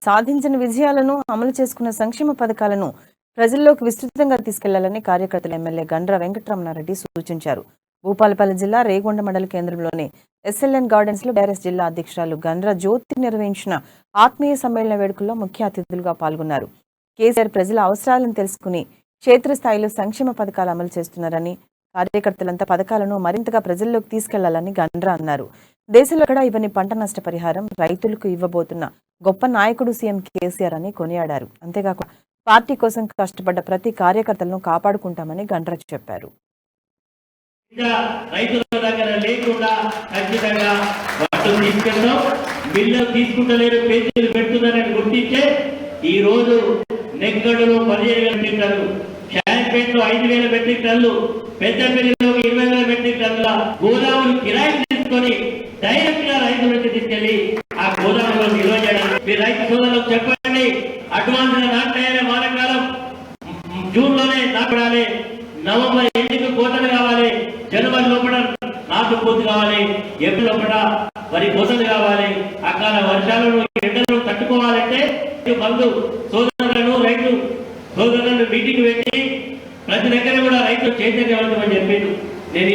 సాధించిన విజయాలను, అమలు చేసుకున్న సంక్షేమ పథకాలను ప్రజల్లోకి విస్తృతంగా తీసుకెళ్లాలని కార్యకర్తలు ఎమ్మెల్యే గండ్ర వెంకటరమణారెడ్డి సూచించారు. భూపాలపల్లి జిల్లా రేగొండ మండల కేంద్రంలోని ఎస్ఎల్ఎన్ గార్డెన్స్ లో బీఆర్ఎస్ జిల్లా అధ్యక్షురాలు గండ్ర జ్యోతి నిర్వహించిన ఆత్మీయ సమ్మేళన వేడుకల్లో ముఖ్య అతిథులుగా పాల్గొన్నారు. కేసీఆర్ ప్రజల అవసరాలను తెలుసుకుని క్షేత్రస్థాయిలో సంక్షేమ పథకాలు అమలు చేస్తున్నారని, కార్యకర్తలంతా పథకాలను మరింతగా ప్రజల్లోకి తీసుకెళ్లాలని గండ్ర అన్నారు. దేశంలో ఎక్కడా ఇవ్వని పంట నష్ట పరిహారం రైతులకు ఇవ్వబోతున్న గొప్ప నాయకుడు సీఎం కేసీఆర్ అని కొనియాడారు. అంతేకాకుండా పార్టీ కోసం కష్టపడ్డ ప్రతి కార్యకర్తలను కాపాడుకుంటామని గండ్ర చెప్పారు. రైతుల దగ్గర లేకుండా ఖచ్చితంగా వాటిని తీసుకెళ్తాం. బిల్లు తీసుకుంటలేరు, పేజీలు పెడుతున్నారని గుర్తించే ఈ రోజు నెగ్గడులో 15,000 మెట్రిక్ టన్నులు, షాంపేటలో 5,000 మెట్రిక్ టన్నులు, పెద్దపల్లిలో 20,000 మెట్రిక్ టన్నుల గోదాములు కిరాయి తీసుకొని డైరెక్ట్ గా రైతులకి తీసుకెళ్లి ఆ గోదాములో నిల్వ చేయడం. మీరు రైతు సోదరులకు చెప్పండి, అడ్వాన్స్ గా నాటాలే, వానకాలం జూన్ లోనే నాటాలి, నవంబర్ ఎండుకు కోతలు కావాలి, జనవరి లోపల నాటు పూర్తి కావాలి, ఏప్రిల్ లోపల వరి కోతలు కావాలి. అకాల వర్షాలను ఎండలను తట్టుకోవాలంటే మందు సోదరులను రైతు సోదరులను మీటింగ్ పెట్టి ప్రతి దగ్గర కూడా రైతు చైతన్యవంతమని చెప్పిండు. నేను